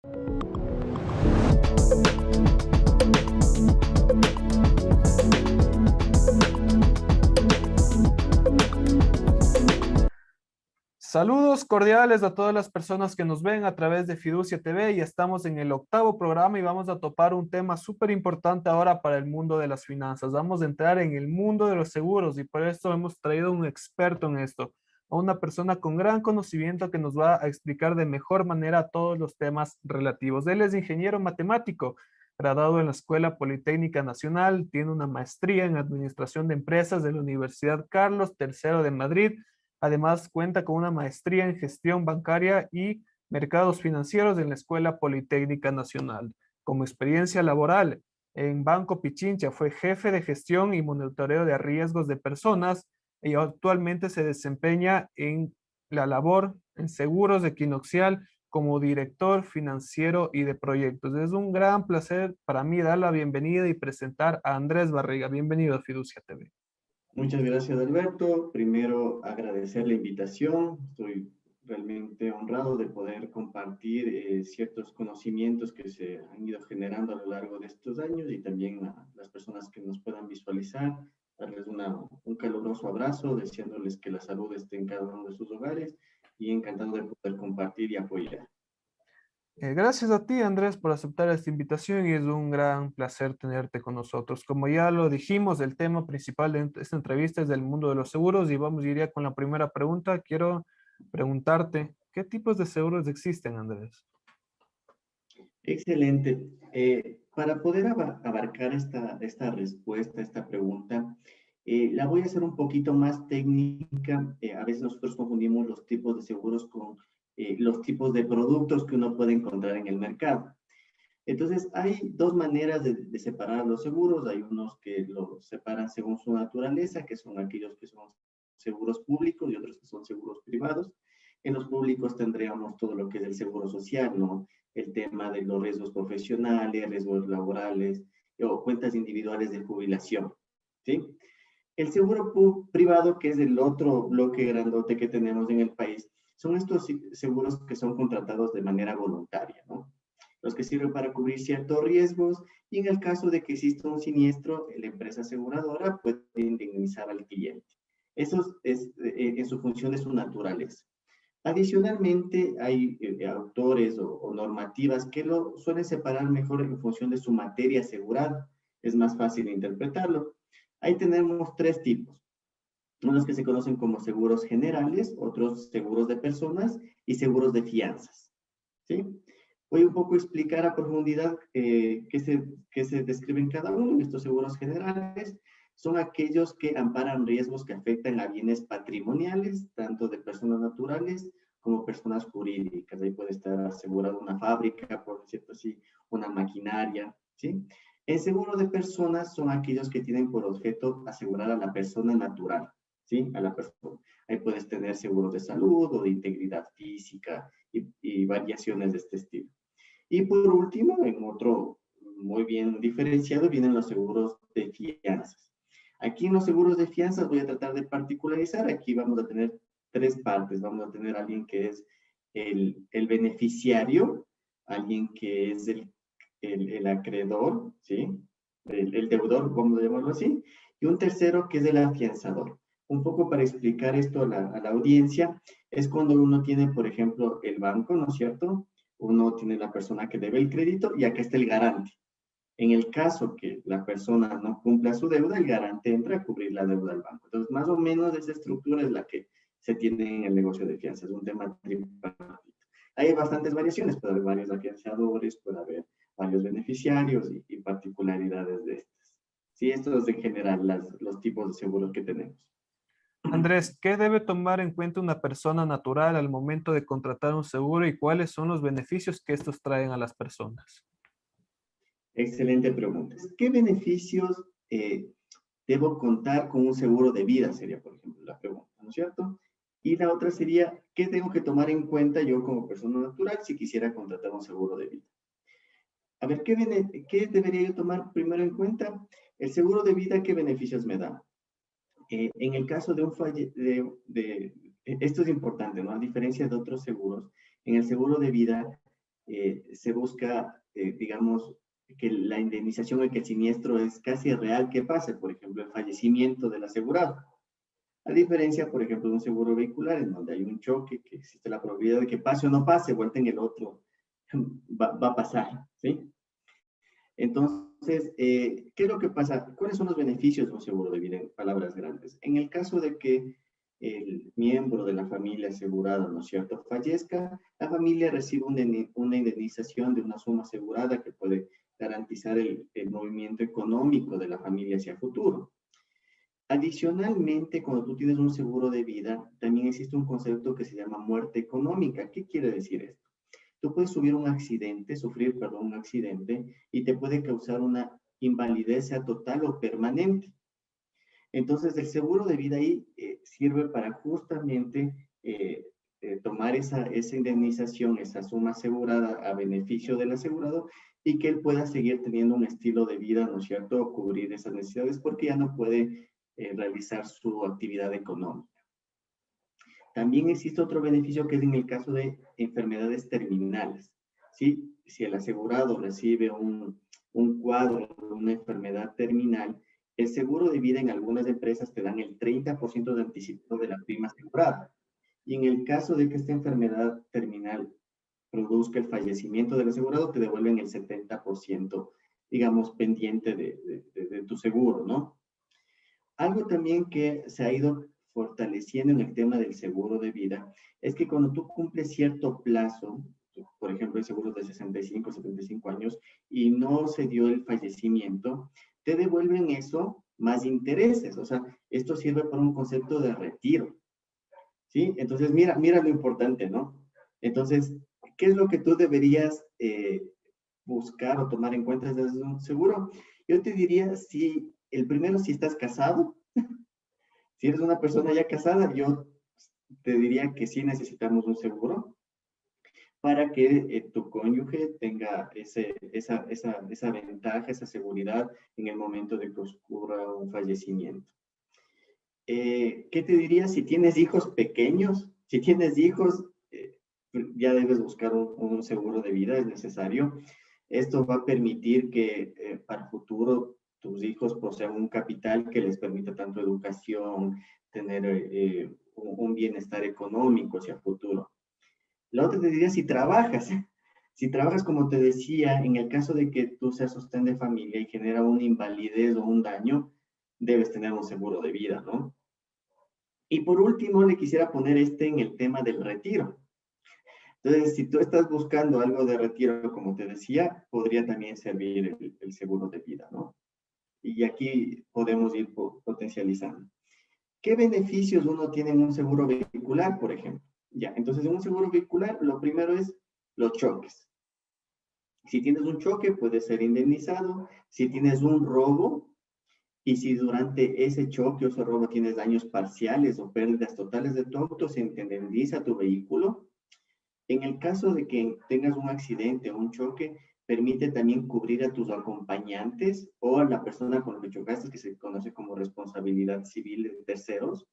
Saludos cordiales a todas las personas que nos ven a través de Fiducia TV y estamos en el octavo programa y vamos a topar un tema súper importante ahora para el mundo de las finanzas. Vamos a entrar en el mundo de los seguros y por esto hemos traído un experto en esto, a una persona con gran conocimiento que nos va a explicar de mejor manera todos los temas relativos. Él es ingeniero matemático, graduado en la Escuela Politécnica Nacional, tiene una maestría en Administración de Empresas de la Universidad Carlos III de Madrid. Además, cuenta con una maestría en gestión bancaria y mercados financieros en la Escuela Politécnica Nacional. Como experiencia laboral en Banco Pichincha, fue jefe de gestión y monitoreo de riesgos de personas y actualmente se desempeña en la labor en seguros equinoxial como director financiero y de proyectos. Es un gran placer para mí dar la bienvenida y presentar a Andrés Barriga. Bienvenido a Fiducia TV. Muchas gracias, Alberto. Primero, agradecer la invitación. Estoy realmente honrado de poder compartir ciertos conocimientos que se han ido generando a lo largo de estos años y también a las personas que nos puedan visualizar, darles un caluroso abrazo, deseándoles que la salud esté en cada uno de sus hogares y encantado de poder compartir y apoyar. Gracias a ti, Andrés, por aceptar esta invitación y es un gran placer tenerte con nosotros. Como ya lo dijimos, el tema principal de esta entrevista es del mundo de los seguros y vamos iría con la primera pregunta. Quiero preguntarte, ¿qué tipos de seguros existen, Andrés? Excelente. Para poder abarcar esta respuesta, esta pregunta, la voy a hacer un poquito más técnica. A veces nosotros confundimos los tipos de seguros con los tipos de productos que uno puede encontrar en el mercado. Entonces, hay dos maneras de separar los seguros. Hay unos que los separan según su naturaleza, que son aquellos que son seguros públicos y otros que son seguros privados. En los públicos tendríamos todo lo que es el seguro social, ¿no? El tema de los riesgos profesionales, riesgos laborales o cuentas individuales de jubilación, ¿sí? El seguro privado, que es el otro bloque grandote que tenemos en el país, son estos seguros que son contratados de manera voluntaria, ¿no? Los que sirven para cubrir ciertos riesgos y en el caso de que exista un siniestro, la empresa aseguradora puede indemnizar al cliente. Eso es en su función de su naturaleza. Adicionalmente, hay autores o normativas que lo suelen separar mejor en función de su materia asegurada. Es más fácil interpretarlo. Ahí tenemos tres tipos. Unos que se conocen como seguros generales, otros seguros de personas y seguros de fianzas, ¿sí? Voy un poco a explicar a profundidad qué se describen cada uno. En estos seguros generales son aquellos que amparan riesgos que afectan a bienes patrimoniales, tanto de personas naturales como personas jurídicas. Ahí puede estar asegurada una fábrica, por decirlo así, una maquinaria, ¿sí? El seguro de personas son aquellos que tienen por objeto asegurar a la persona natural, ¿sí? A la persona. Ahí puedes tener seguros de salud o de integridad física y variaciones de este estilo. Y por último, en otro muy bien diferenciado, vienen los seguros de fianzas. Aquí en los seguros de fianzas voy a tratar de particularizar. Aquí vamos a tener tres partes. Vamos a tener a alguien que es el beneficiario, alguien que es el acreedor, ¿sí? El deudor, vamos a llamarlo así, y un tercero que es el afianzador. Un poco para explicar esto a la audiencia, es cuando uno tiene, por ejemplo, el banco, ¿no es cierto? Uno tiene la persona que debe el crédito y acá está el garante. En el caso que la persona no cumpla su deuda, el garante entra a cubrir la deuda del banco. Entonces, más o menos esa estructura es la que se tiene en el negocio de fianzas, es un tema tripartito. Hay bastantes variaciones, puede haber varios afianzadores, puede haber varios beneficiarios y particularidades de estas. Sí, esto es en general los tipos de seguros que tenemos. Andrés, ¿qué debe tomar en cuenta una persona natural al momento de contratar un seguro y cuáles son los beneficios que estos traen a las personas? Excelente pregunta. ¿Qué beneficios debo contar con un seguro de vida? Sería, por ejemplo, la pregunta, ¿no es cierto? Y la otra sería, ¿qué tengo que tomar en cuenta yo como persona natural si quisiera contratar un seguro de vida? A ver, ¿qué debería yo tomar primero en cuenta? El seguro de vida, ¿qué beneficios me da? En el caso de un esto es importante, ¿no? A diferencia de otros seguros, en el seguro de vida, se busca, digamos, que la indemnización o que el siniestro es casi real que pase, por ejemplo, el fallecimiento del asegurado. A diferencia, por ejemplo, de un seguro vehicular, en donde hay un choque, que existe la probabilidad de que pase o no pase, vuelta en el otro, va a pasar, ¿sí? Entonces, ¿qué es lo que pasa? ¿Cuáles son los beneficios de un seguro de vida en palabras grandes? En el caso de que el miembro de la familia asegurada, ¿no es cierto?, fallezca, la familia recibe una indemnización de una suma asegurada que puede garantizar el movimiento económico de la familia hacia el futuro. Adicionalmente, cuando tú tienes un seguro de vida, también existe un concepto que se llama muerte económica. ¿Qué quiere decir esto? Tú puedes sufrir, perdón, un accidente y te puede causar una invalidez, sea total o permanente. Entonces, el seguro de vida ahí sirve para justamente tomar esa indemnización, esa suma asegurada a beneficio del asegurado y que él pueda seguir teniendo un estilo de vida, ¿no es cierto?, o cubrir esas necesidades porque ya no puede realizar su actividad económica. También existe otro beneficio que es en el caso de enfermedades terminales, ¿sí? Si el asegurado recibe un cuadro de una enfermedad terminal, el seguro de vida en algunas empresas te dan el 30% de anticipo de la prima asegurada. Y en el caso de que esta enfermedad terminal produzca el fallecimiento del asegurado, te devuelven el 70%, digamos, pendiente de tu seguro, ¿no? Algo también que se ha ido fortaleciendo en el tema del seguro de vida es que cuando tú cumples cierto plazo, por ejemplo, el seguro de 65, 75 años, y no se dio el fallecimiento, te devuelven eso más intereses. O sea, esto sirve para un concepto de retiro, ¿sí? Entonces, mira lo importante, ¿no? Entonces, ¿qué es lo que tú deberías buscar o tomar en cuenta desde un seguro? Yo te diría, si el primero, si estás casado, si eres una persona ya casada, yo te diría que sí necesitamos un seguro para que tu cónyuge tenga esa ventaja, esa seguridad en el momento de que ocurra un fallecimiento. ¿Qué te diría si tienes hijos pequeños? Si tienes hijos, ya debes buscar un seguro de vida, es necesario. Esto va a permitir que para el futuro tus hijos posean un capital que les permita tanto educación, tener un bienestar económico hacia el futuro. La otra te diría si trabajas como te decía, en el caso de que tú seas sostén de familia y genera una invalidez o un daño, debes tener un seguro de vida, ¿no? Y por último, le quisiera poner en el tema del retiro. Entonces, si tú estás buscando algo de retiro, como te decía, podría también servir el seguro de vida, ¿no? Y aquí podemos ir potencializando. ¿Qué beneficios uno tiene en un seguro vehicular, por ejemplo? Ya, entonces en un seguro vehicular, lo primero es los choques. Si tienes un choque, puede ser indemnizado. Si tienes un robo, y si durante ese choque o ese robo tienes daños parciales o pérdidas totales de tu auto, se indemniza tu vehículo. En el caso de que tengas un accidente o un choque, permite también cubrir a tus acompañantes o a la persona con la que chocaste, que se conoce como responsabilidad civil de terceros.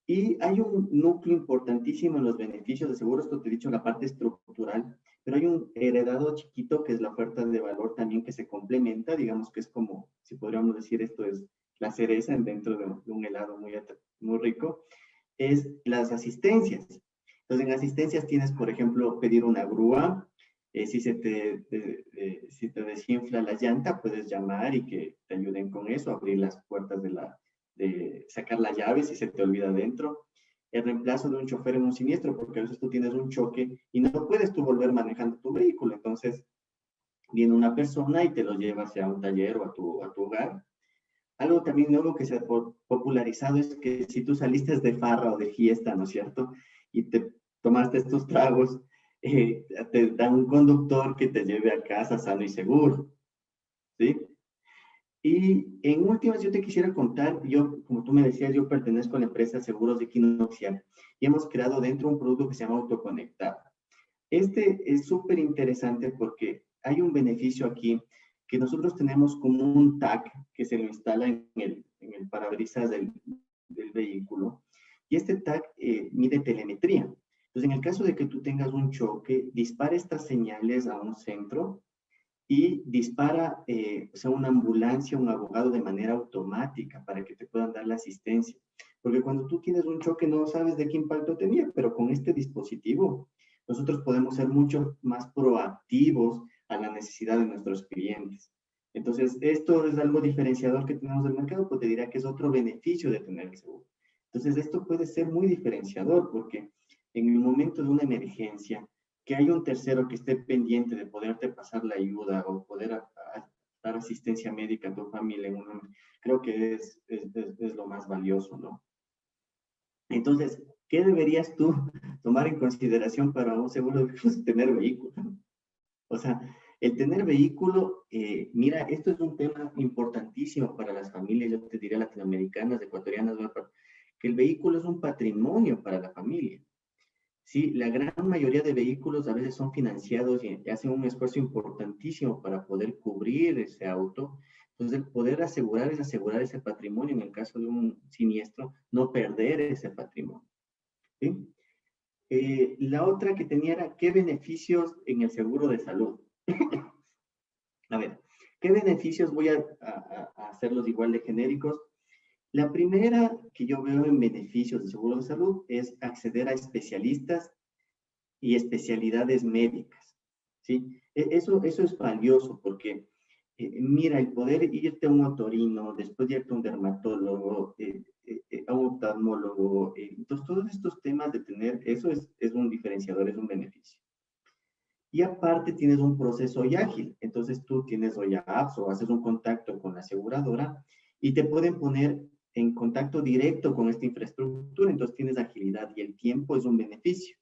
Y hay un núcleo importantísimo en los beneficios de seguro, esto te he dicho, la parte estructural, pero hay un heredado chiquito que es la oferta de valor también que se complementa, digamos que es como, si podríamos decir, esto es la cereza dentro de un helado muy rico, es las asistencias. Entonces, en asistencias tienes, por ejemplo, pedir una grúa, si si te desinfla la llanta, puedes llamar y que te ayuden con eso, abrir las puertas de sacar la llave si se te olvida dentro. El reemplazo de un chofer en un siniestro, porque a veces tú tienes un choque y no puedes tú volver manejando tu vehículo. Entonces, viene una persona y te lo lleva hacia un taller o a tu hogar. Algo también nuevo que se ha popularizado es que si tú saliste de farra o de fiesta, ¿no es cierto? Y te tomaste estos tragos, te dan un conductor que te lleve a casa sano y seguro, ¿sí? Y en últimas, yo te quisiera contar, yo, como tú me decías, yo pertenezco a la empresa Seguros de Equinoxial y hemos creado dentro un producto que se llama Autoconectado. Este es súper interesante porque hay un beneficio aquí que nosotros tenemos como un tag que se lo instala en el parabrisas del vehículo y este tag mide telemetría. Entonces, en el caso de que tú tengas un choque, dispara estas señales a un centro y dispara, o sea, una ambulancia, un abogado de manera automática para que te puedan dar la asistencia. Porque cuando tú tienes un choque no sabes de qué impacto tenía, pero con este dispositivo nosotros podemos ser mucho más proactivos a la necesidad de nuestros clientes. Entonces, esto es algo diferenciador que tenemos del mercado, pues te dirá que es otro beneficio de tener el seguro. Entonces, esto puede ser muy diferenciador porque en el momento de una emergencia, que haya un tercero que esté pendiente de poderte pasar la ayuda o poder dar asistencia médica a tu familia, creo que es lo más valioso, ¿no? Entonces, ¿qué deberías tú tomar en consideración para un seguro de tener vehículo? O sea, el tener vehículo, mira, esto es un tema importantísimo para las familias, yo te diría latinoamericanas, ecuatorianas, que el vehículo es un patrimonio para la familia. Sí, la gran mayoría de vehículos a veces son financiados y hacen un esfuerzo importantísimo para poder cubrir ese auto. Entonces, el poder asegurar es asegurar ese patrimonio en el caso de un siniestro, no perder ese patrimonio. ¿Sí? La otra que tenía era, ¿qué beneficios en el seguro de salud? A ver, ¿qué beneficios voy a hacerlos igual de genéricos? La primera que yo veo en beneficios del seguro de salud es acceder a especialistas y especialidades médicas, ¿sí? Eso es valioso porque, mira, el poder irte a un otorrino, después de irte a un dermatólogo, a un oftalmólogo, entonces todos estos temas de tener, eso es un diferenciador, es un beneficio. Y aparte tienes un proceso y ágil, entonces tú tienes o ya apps o haces un contacto con la aseguradora y te pueden poner en contacto directo con esta infraestructura, entonces tienes agilidad y el tiempo es un beneficio.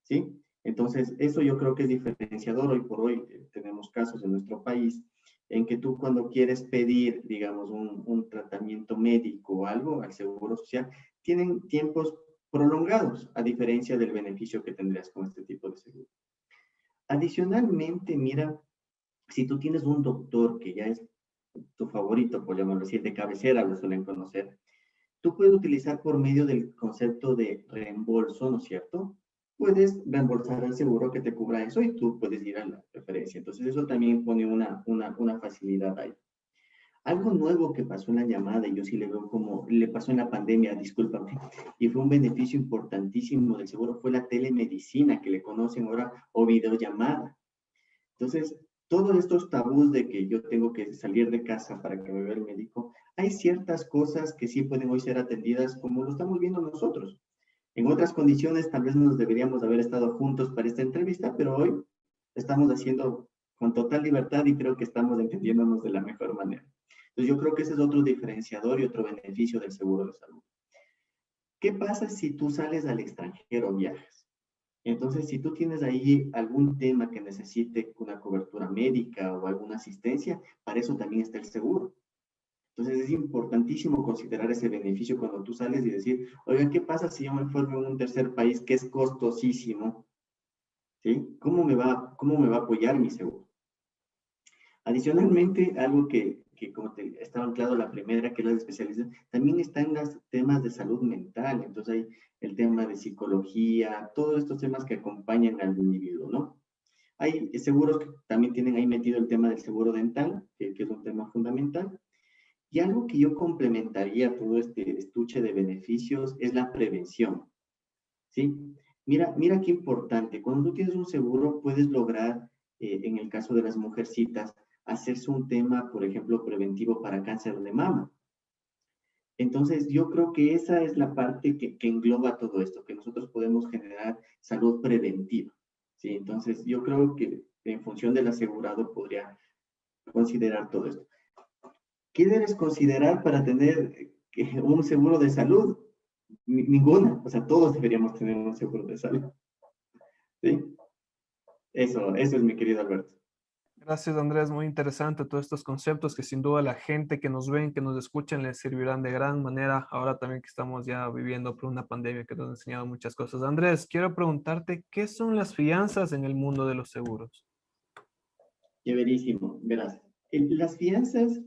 ¿Sí? Entonces, eso yo creo que es diferenciador. Hoy por hoy tenemos casos en nuestro país en que tú cuando quieres pedir, digamos, un tratamiento médico o algo al Seguro Social, tienen tiempos prolongados, a diferencia del beneficio que tendrías con este tipo de seguro. Adicionalmente, mira, si tú tienes un doctor que ya es tu favorito, por llamarlo así, de cabecera, lo suelen conocer, tú puedes utilizar por medio del concepto de reembolso, ¿no es cierto? Puedes reembolsar al seguro que te cubra eso y tú puedes ir a la referencia. Entonces eso también pone una facilidad ahí. Algo nuevo que pasó en la llamada, y yo sí le veo como, le pasó en la pandemia, discúlpame, y fue un beneficio importantísimo del seguro, fue la telemedicina, que le conocen ahora, o videollamada. Entonces, todos estos tabús de que yo tengo que salir de casa para que me vea el médico, hay ciertas cosas que sí pueden hoy ser atendidas como lo estamos viendo nosotros. En otras condiciones, tal vez nos deberíamos haber estado juntos para esta entrevista, pero hoy estamos haciendo con total libertad y creo que estamos entendiéndonos de la mejor manera. Entonces, yo creo que ese es otro diferenciador y otro beneficio del seguro de salud. ¿Qué pasa si tú sales al extranjero o viajas? Entonces, si tú tienes ahí algún tema que necesite una cobertura médica o alguna asistencia, para eso también está el seguro. Entonces, es importantísimo considerar ese beneficio cuando tú sales y decir, oiga, ¿qué pasa si yo me enfermo en un tercer país que es costosísimo? ¿Sí? ¿Cómo me va a apoyar mi seguro? Adicionalmente, algo que como te estaba anclado la primera, que es la de especialización, también están los temas de salud mental. Entonces, hay el tema de psicología, todos estos temas que acompañan al individuo, ¿no? Hay seguros que también tienen ahí metido el tema del seguro dental, que es un tema fundamental. Y algo que yo complementaría todo este estuche de beneficios es la prevención, ¿sí? Mira qué importante. Cuando tú tienes un seguro, puedes lograr, en el caso de las mujercitas, hacerse un tema, por ejemplo, preventivo para cáncer de mama. Entonces, yo creo que esa es la parte que engloba todo esto, que nosotros podemos generar salud preventiva, ¿sí? Entonces, yo creo que en función del asegurado podría considerar todo esto. ¿Qué debes considerar para tener un seguro de salud? Ninguna, o sea, todos deberíamos tener un seguro de salud, ¿sí? Eso es mi querido Alberto. Gracias, Andrés. Muy interesante todos estos conceptos que sin duda la gente que nos ven, que nos escuchan, les servirán de gran manera. Ahora también que estamos ya viviendo por una pandemia que nos ha enseñado muchas cosas. Andrés, quiero preguntarte, ¿qué son las fianzas en el mundo de los seguros? Chéverísimo, verás. Las fianzas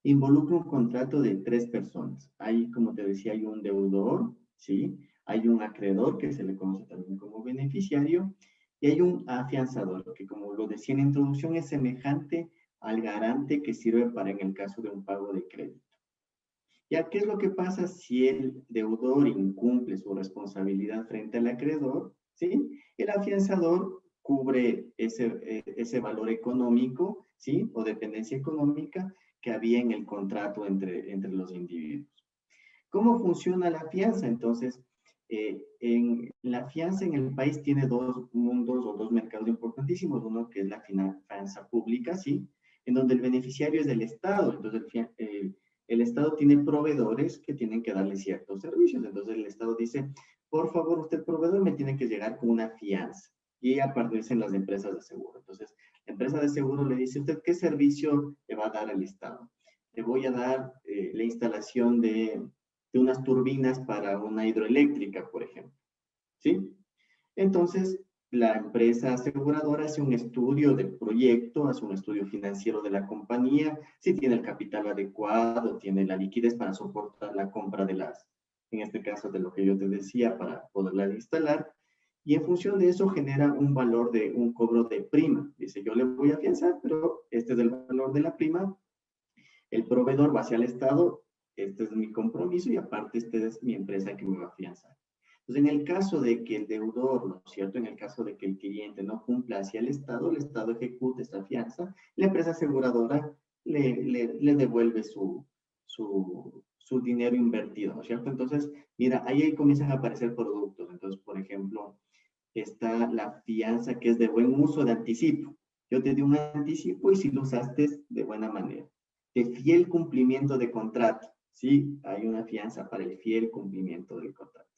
involucran un contrato de tres personas. Hay, como te decía, hay un deudor, ¿sí? Hay un acreedor, que se le conoce también como beneficiario, y hay un afianzador, que como lo decía en la introducción, es semejante al garante que sirve para en el caso de un pago de crédito. ¿Ya qué es lo que pasa si el deudor incumple su responsabilidad frente al acreedor? ¿Sí? El afianzador cubre ese valor económico, ¿sí? O dependencia económica que había en el contrato entre los individuos. ¿Cómo funciona la fianza? Entonces, la fianza en el país tiene dos mundos o dos mercados importantísimos. Uno que es la fianza pública, ¿sí? En donde el beneficiario es el Estado. Entonces, el Estado tiene proveedores que tienen que darle ciertos servicios. Entonces, el Estado dice, por favor, usted proveedor me tiene que llegar con una fianza. Y aparecen las empresas de seguro. Entonces, la empresa de seguro le dice, ¿usted qué servicio le va a dar al Estado? Le voy a dar la instalación de unas turbinas para una hidroeléctrica, por ejemplo. ¿Sí? Entonces, la empresa aseguradora hace un estudio del proyecto, hace un estudio financiero de la compañía, si tiene el capital adecuado, tiene la liquidez para soportar la compra de en este caso de lo que yo te decía, para poderla instalar, y en función de eso genera un valor de un cobro de prima. Dice, yo le voy a afianzar, pero este es el valor de la prima, el proveedor va hacia el Estado, este es mi compromiso y aparte este es mi empresa que me va a afianzar. Entonces, en el caso de que el deudor, ¿no es cierto? En el caso de que el cliente no cumpla hacia el Estado ejecuta esta fianza, la empresa aseguradora le devuelve su dinero invertido, ¿no es cierto? Entonces, mira, ahí comienzan a aparecer productos. Entonces, por ejemplo, está la fianza que es de buen uso de anticipo. Yo te di un anticipo y si lo usaste de buena manera. De fiel cumplimiento de contrato. Sí, hay una fianza para el fiel cumplimiento del contrato.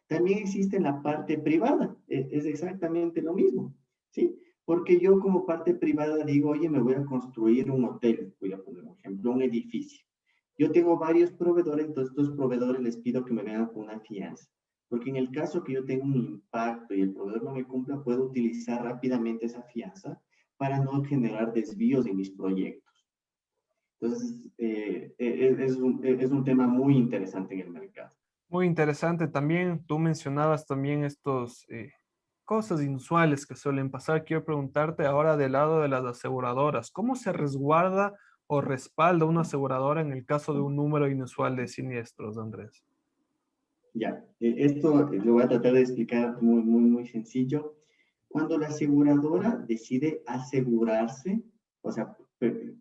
También existe la parte privada. Es exactamente lo mismo. ¿Sí? Porque yo como parte privada digo, oye, me voy a construir un hotel. Voy a poner un ejemplo, un edificio. Yo tengo varios proveedores, entonces estos proveedores les pido que me vengan con una fianza. Porque en el caso que yo tenga un impacto y el proveedor no me cumpla, puedo utilizar rápidamente esa fianza para no generar desvíos en mis proyectos. Entonces, es un tema muy interesante en el mercado. Muy interesante también. Tú mencionabas también estos cosas inusuales que suelen pasar. Quiero preguntarte ahora del lado de las aseguradoras, ¿cómo se resguarda o respalda una aseguradora en el caso de un número inusual de siniestros, Andrés? Ya, esto lo voy a tratar de explicar muy sencillo. Cuando la aseguradora decide asegurarse, o sea,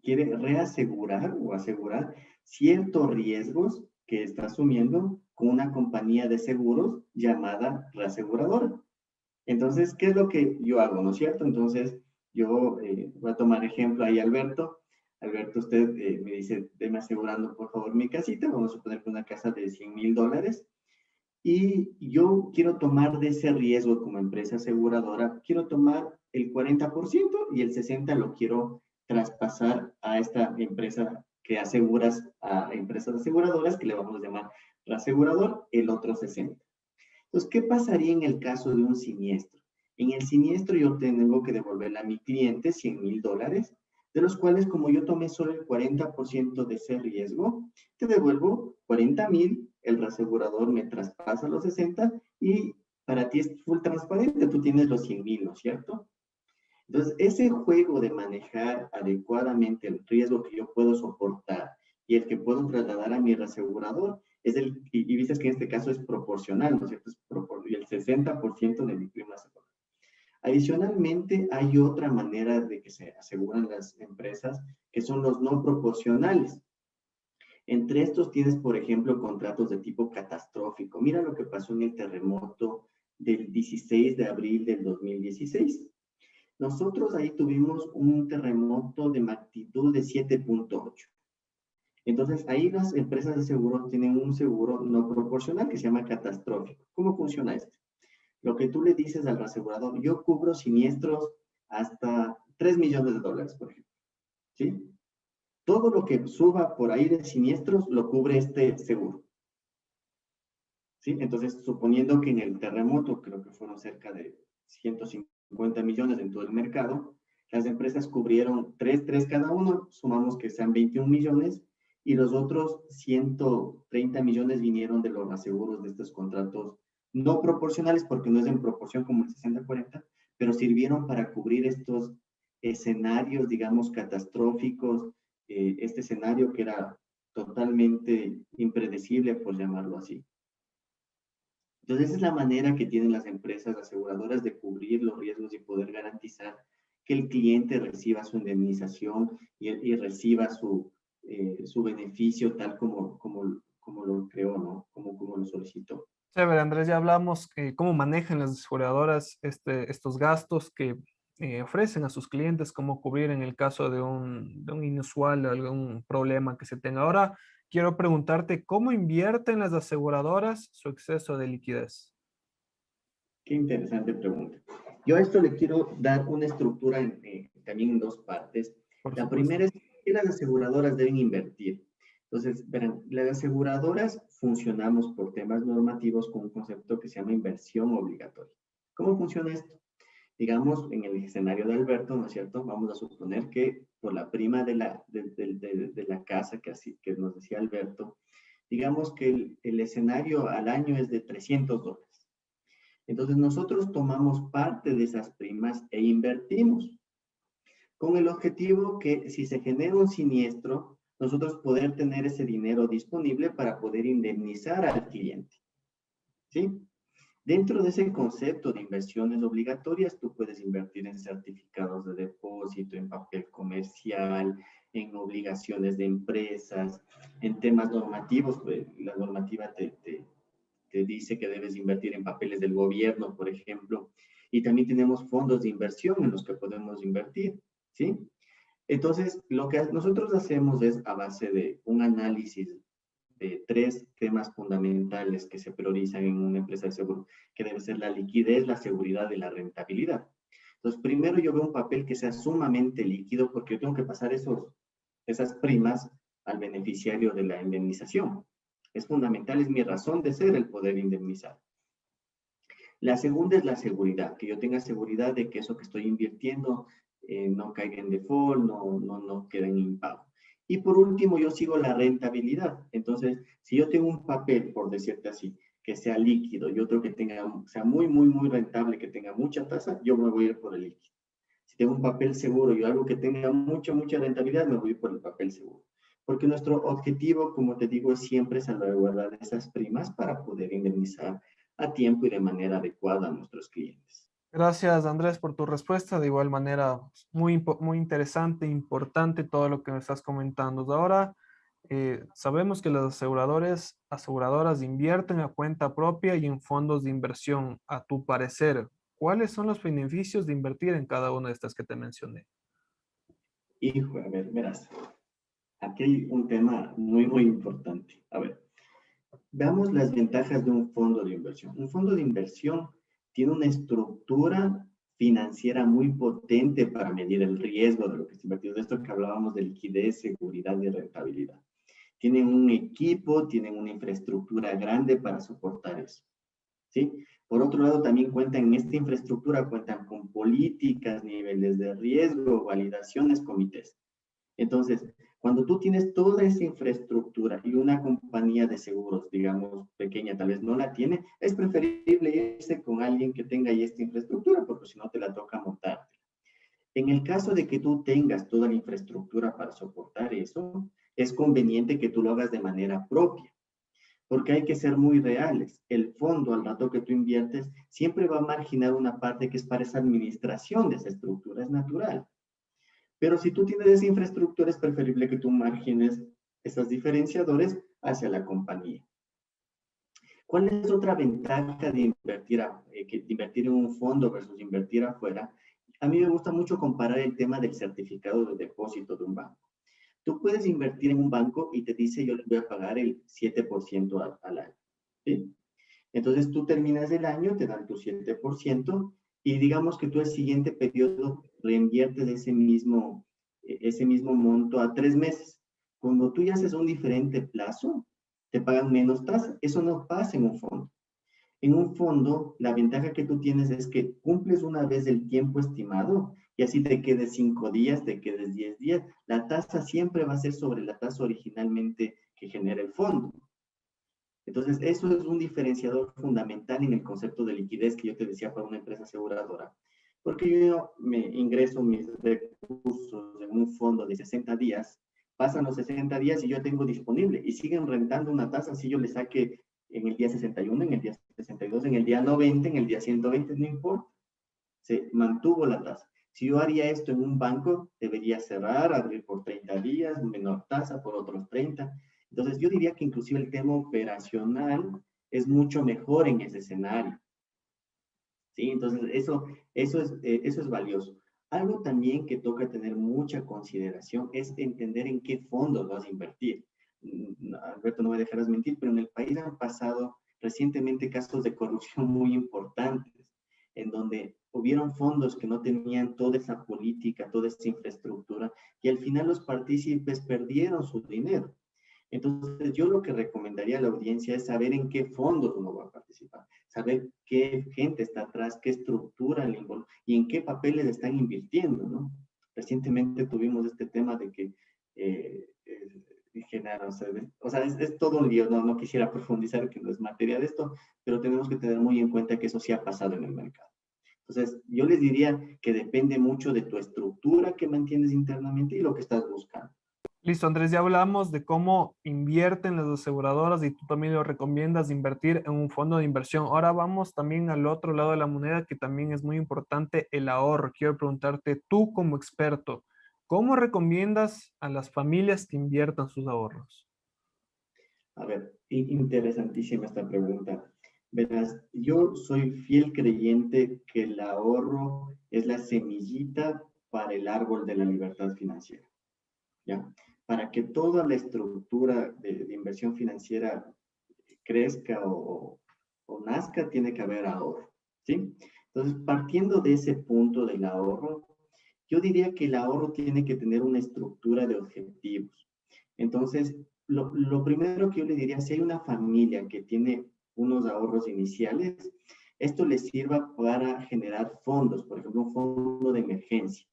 quiere reasegurar o asegurar ciertos riesgos que está asumiendo con una compañía de seguros llamada reaseguradora. Entonces, ¿qué es lo que yo hago, no es cierto? Entonces, yo voy a tomar ejemplo ahí, Alberto. Alberto, usted me dice, déme asegurando por favor mi casita. Vamos a suponer que una casa de $100,000. Y yo quiero tomar de ese riesgo como empresa aseguradora, quiero tomar el 40% y el 60% lo quiero traspasar a esta empresa que aseguras, a empresas aseguradoras que le vamos a llamar reasegurador, el otro 60%. Entonces, ¿qué pasaría en el caso de un siniestro? En el siniestro yo tengo que devolverle a mi cliente $100,000, de los cuales como yo tomé solo el 40% de ese riesgo, te devuelvo 40,000, el reasegurador me traspasa los 60 y para ti es full transparente, tú tienes los 100,000, ¿no es cierto? Entonces, ese juego de manejar adecuadamente el riesgo que yo puedo soportar y el que puedo trasladar a mi reasegurador, y dices que en este caso es proporcional, ¿no es cierto? Y el 60% de mi prima asegurada. Adicionalmente, hay otra manera de que se aseguran las empresas, que son los no proporcionales. Entre estos tienes, por ejemplo, contratos de tipo catastrófico. Mira lo que pasó en el terremoto del 16 de abril del 2016. Nosotros ahí tuvimos un terremoto de magnitud de 7.8. Entonces, ahí las empresas de seguros tienen un seguro no proporcional que se llama catastrófico. ¿Cómo funciona esto? Lo que tú le dices al asegurador, yo cubro siniestros hasta $3 millones, por ejemplo. ¿Sí? Todo lo que suba por ahí de siniestros lo cubre este seguro. ¿Sí? Entonces, suponiendo que en el terremoto, creo que fueron cerca de 150 millones en todo el mercado, las empresas cubrieron 3 cada uno, sumamos que sean 21 millones, y los otros 130 millones vinieron de los aseguros de estos contratos no proporcionales, porque no es en proporción como el 60-40, pero sirvieron para cubrir estos escenarios, digamos, catastróficos, este escenario que era totalmente impredecible, por llamarlo así. Entonces, esa es la manera que tienen las empresas aseguradoras de cubrir los riesgos y poder garantizar que el cliente reciba su indemnización y reciba su beneficio tal como lo creó, ¿no? Como lo solicitó. Chévere, Andrés, ya hablamos cómo manejan las aseguradoras estos gastos que ofrecen a sus clientes, cómo cubrir en el caso de un inusual, algún problema que se tenga. Ahora, quiero preguntarte, ¿cómo invierten las aseguradoras su exceso de liquidez? Qué interesante pregunta. Yo a esto le quiero dar una estructura también en dos partes. Por La supuesto. primera es que las aseguradoras deben invertir. Entonces, verán, las aseguradoras funcionamos por temas normativos con un concepto que se llama inversión obligatoria. ¿Cómo funciona esto? Digamos, en el escenario de Alberto, ¿no es cierto? Vamos a suponer que por la prima de la casa que nos decía Alberto, digamos que el escenario al año es de $300. Entonces nosotros tomamos parte de esas primas e invertimos con el objetivo que si se genera un siniestro, nosotros poder tener ese dinero disponible para poder indemnizar al cliente. ¿Sí? Dentro de ese concepto de inversiones obligatorias, tú puedes invertir en certificados de depósito, en papel comercial, en obligaciones de empresas, en temas normativos, pues la normativa te dice que debes invertir en papeles del gobierno, por ejemplo, y también tenemos fondos de inversión en los que podemos invertir, ¿sí? Entonces, lo que nosotros hacemos es a base de un análisis de tres temas fundamentales que se priorizan en una empresa de seguro, que debe ser la liquidez, la seguridad y la rentabilidad. Entonces, primero yo veo un papel que sea sumamente líquido porque yo tengo que pasar esas primas al beneficiario de la indemnización. Es fundamental, es mi razón de ser el poder indemnizar. La segunda es la seguridad, que yo tenga seguridad de que eso que estoy invirtiendo no caiga en default, no quede en impago. Y por último, yo sigo la rentabilidad. Entonces, si yo tengo un papel, por decirte así, que sea líquido y otro que sea muy rentable, que tenga mucha tasa, yo me voy a ir por el líquido. Si tengo un papel seguro y algo que tenga mucha rentabilidad, me voy a ir por el papel seguro. Porque nuestro objetivo, como te digo, es siempre salvaguardar esas primas para poder indemnizar a tiempo y de manera adecuada a nuestros clientes. Gracias, Andrés, por tu respuesta. De igual manera, muy interesante, importante todo lo que me estás comentando. Ahora, sabemos que las aseguradoras invierten a cuenta propia y en fondos de inversión. A tu parecer, ¿cuáles son los beneficios de invertir en cada una de estas que te mencioné? Hijo, a ver, verás, aquí hay un tema muy importante. A ver, veamos las ventajas de un fondo de inversión. Un fondo de inversión tiene una estructura financiera muy potente para medir el riesgo de lo que está invertido. De esto que hablábamos de liquidez, seguridad y rentabilidad. Tienen un equipo, tienen una infraestructura grande para soportar eso. ¿Sí? Por otro lado, también cuentan en esta infraestructura, cuentan con políticas, niveles de riesgo, validaciones, comités. Entonces, cuando tú tienes toda esa infraestructura y una compañía de seguros, digamos, pequeña, tal vez no la tiene, es preferible irse con alguien que tenga ahí esta infraestructura, porque si no te la toca montar. En el caso de que tú tengas toda la infraestructura para soportar eso, es conveniente que tú lo hagas de manera propia, porque hay que ser muy reales. El fondo, al rato que tú inviertes, siempre va a marginar una parte que es para esa administración de esa estructura, es natural. Pero si tú tienes esa infraestructura, es preferible que tú margines esas diferenciadores hacia la compañía. ¿Cuál es otra ventaja de de invertir en un fondo versus invertir afuera? A mí me gusta mucho comparar el tema del certificado de depósito de un banco. Tú puedes invertir en un banco y te dice, yo les voy a pagar el 7% al año. ¿Sí? Entonces tú terminas el año, te dan tu 7% y digamos que tú el siguiente periodo reinviertes ese mismo monto a 3 meses. Cuando tú ya haces un diferente plazo, te pagan menos tasa. Eso no pasa en un fondo. En un fondo, la ventaja que tú tienes es que cumples una vez el tiempo estimado y así te quedes 5 días, te quedes 10 días. La tasa siempre va a ser sobre la tasa originalmente que genera el fondo. Entonces, eso es un diferenciador fundamental en el concepto de liquidez que yo te decía para una empresa aseguradora. Porque yo me ingreso mis recursos en un fondo de 60 días, pasan los 60 días y yo tengo disponible y siguen rentando una tasa si yo le saque en el día 61, en el día 62, en el día 90, en el día 120, no importa. Se mantuvo la tasa. Si yo haría esto en un banco, debería cerrar, abrir por 30 días, menor tasa por otros 30. Entonces, yo diría que inclusive el tema operacional es mucho mejor en ese escenario. ¿Sí? Entonces, eso es valioso. Algo también que toca tener mucha consideración es entender en qué fondos vas a invertir. Alberto, no me dejarás mentir, pero en el país han pasado recientemente casos de corrupción muy importantes, en donde hubieron fondos que no tenían toda esa política, toda esa infraestructura, y al final los partícipes perdieron su dinero. Entonces, yo lo que recomendaría a la audiencia es saber en qué fondos uno va a participar, saber qué gente está atrás, qué estructura le involucra y en qué papeles están invirtiendo, ¿no? Recientemente tuvimos este tema de que generaron, o sea, es todo un lío, no quisiera profundizar que no es materia de esto, pero tenemos que tener muy en cuenta que eso sí ha pasado en el mercado. Entonces, yo les diría que depende mucho de tu estructura que mantienes internamente y lo que estás buscando. Listo, Andrés, ya hablamos de cómo invierten las aseguradoras y tú también lo recomiendas invertir en un fondo de inversión. Ahora vamos también al otro lado de la moneda, que también es muy importante, el ahorro. Quiero preguntarte, tú como experto, ¿cómo recomiendas a las familias que inviertan sus ahorros? A ver, interesantísima esta pregunta. Verás, yo soy fiel creyente que el ahorro es la semillita para el árbol de la libertad financiera, ¿ya? Para que toda la estructura de inversión financiera crezca o nazca, tiene que haber ahorro, ¿sí? Entonces, partiendo de ese punto del ahorro, yo diría que el ahorro tiene que tener una estructura de objetivos. Entonces, lo primero que yo le diría, si hay una familia que tiene unos ahorros iniciales, esto les sirva para generar fondos, por ejemplo, un fondo de emergencia.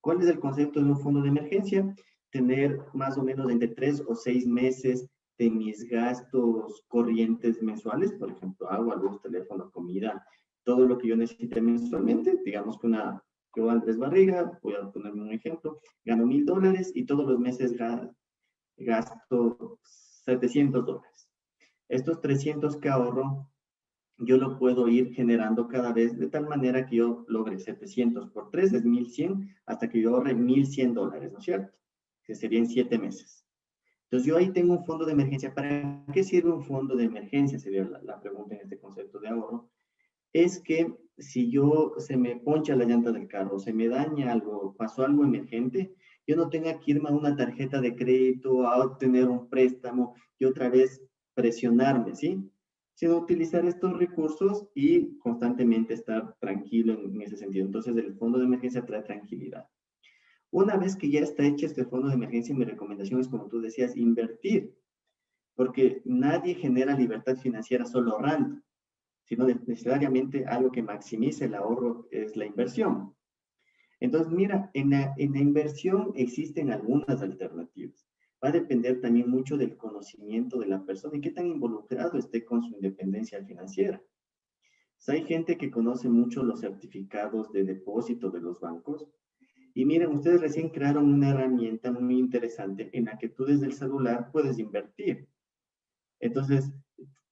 ¿Cuál es el concepto de un fondo de emergencia? Tener más o menos entre 3 o 6 meses de mis gastos corrientes mensuales, por ejemplo, agua, luz, teléfono, comida, todo lo que yo necesite mensualmente, digamos que yo Andrés Barriga, voy a ponerme un ejemplo, gano $1,000 y todos los meses gasto $700. Estos 300 que ahorro, yo lo puedo ir generando cada vez de tal manera que yo logre 700 por 3 es 1,100 hasta que yo ahorre $1,100, ¿no es cierto? Que serían 7 meses. Entonces yo ahí tengo un fondo de emergencia. ¿Para qué sirve un fondo de emergencia? Sería la pregunta en este concepto de ahorro. Es que si se me poncha la llanta del carro, se me daña algo, pasó algo emergente, yo no tenga que irme a una tarjeta de crédito, a obtener un préstamo y otra vez presionarme, ¿sí? Sino utilizar estos recursos y constantemente estar tranquilo en ese sentido. Entonces, el fondo de emergencia trae tranquilidad. Una vez que ya está hecho este fondo de emergencia, mi recomendación es, como tú decías, invertir, porque nadie genera libertad financiera solo ahorrando, sino necesariamente algo que maximice el ahorro es la inversión. Entonces, mira, en la inversión existen algunas alternativas. Va a depender también mucho del conocimiento de la persona y qué tan involucrado esté con su independencia financiera. O sea, hay gente que conoce mucho los certificados de depósito de los bancos. Y miren, ustedes recién crearon una herramienta muy interesante en la que tú desde el celular puedes invertir. Entonces,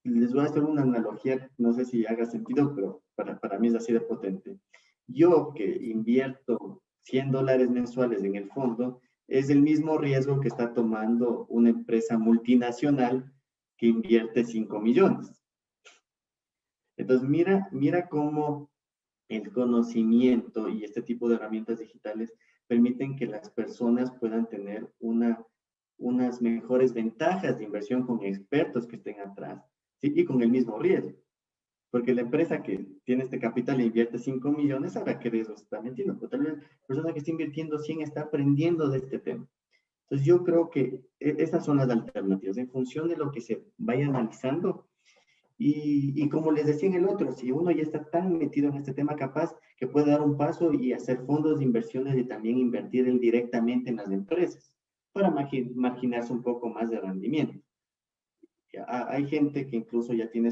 les voy a hacer una analogía, no sé si haga sentido, pero para mí es así de potente. Yo que invierto $100 mensuales en el fondo, es el mismo riesgo que está tomando una empresa multinacional que invierte 5 millones. Entonces, mira cómo el conocimiento y este tipo de herramientas digitales permiten que las personas puedan tener unas mejores ventajas de inversión con expertos que estén atrás, ¿sí? Y con el mismo riesgo. Porque la empresa que tiene este capital e invierte 5 millones sabrá qué riesgo se está metiendo, pero tal vez la persona que está invirtiendo 100 está aprendiendo de este tema. Entonces yo creo que esas son las alternativas. En función de lo que se vaya analizando, Y como les decía en el otro, si uno ya está tan metido en este tema, capaz que puede dar un paso y hacer fondos de inversiones y también invertir directamente en las empresas para marginarse un poco más de rendimiento. Hay gente que incluso ya tiene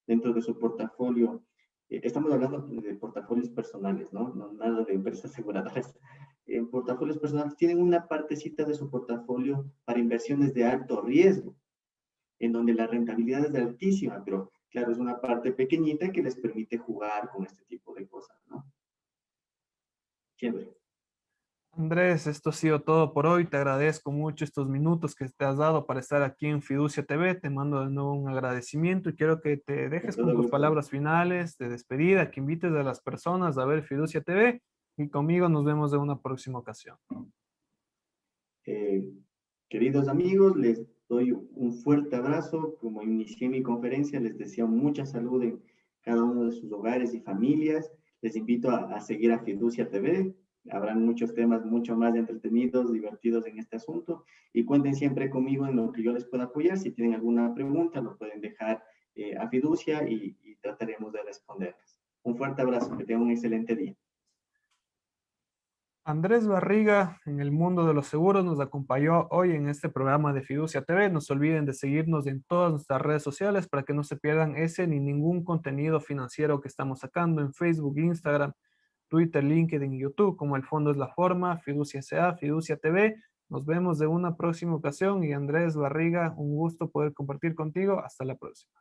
dentro de su portafolio, estamos hablando de portafolios personales, ¿no? No nada de empresas aseguradoras. En portafolios personales tienen una partecita de su portafolio para inversiones de alto riesgo, en donde la rentabilidad es altísima, pero claro, es una parte pequeñita que les permite jugar con este tipo de cosas, ¿no? Chévere. Andrés, esto ha sido todo por hoy. Te agradezco mucho estos minutos que te has dado para estar aquí en Fiducia TV. Te mando de nuevo un agradecimiento y quiero que te Con dejes con todo tus gusto. palabras finales de despedida, que invites a las personas a ver Fiducia TV y conmigo nos vemos en una próxima ocasión. Eh, Queridos amigos, les doy un fuerte abrazo. Como inicié mi conferencia, les deseo mucha salud en cada uno de sus hogares y familias. Les invito a seguir a Fiducia TV. Habrán muchos temas mucho más entretenidos, divertidos en este asunto. Y cuenten siempre conmigo en lo que yo les pueda apoyar. Si tienen alguna pregunta, lo pueden dejar a Fiducia y trataremos de responderles. Un fuerte abrazo. Que tengan un excelente día. Andrés Barriga, en el mundo de los seguros, nos acompañó hoy en este programa de Fiducia TV. No se olviden de seguirnos en todas nuestras redes sociales para que no se pierdan ese ni ningún contenido financiero que estamos sacando en Facebook, Instagram, Twitter, LinkedIn y YouTube, como el fondo es la forma, Fiducia SA, Fiducia TV. Nos vemos de una próxima ocasión y Andrés Barriga, un gusto poder compartir contigo. Hasta la próxima.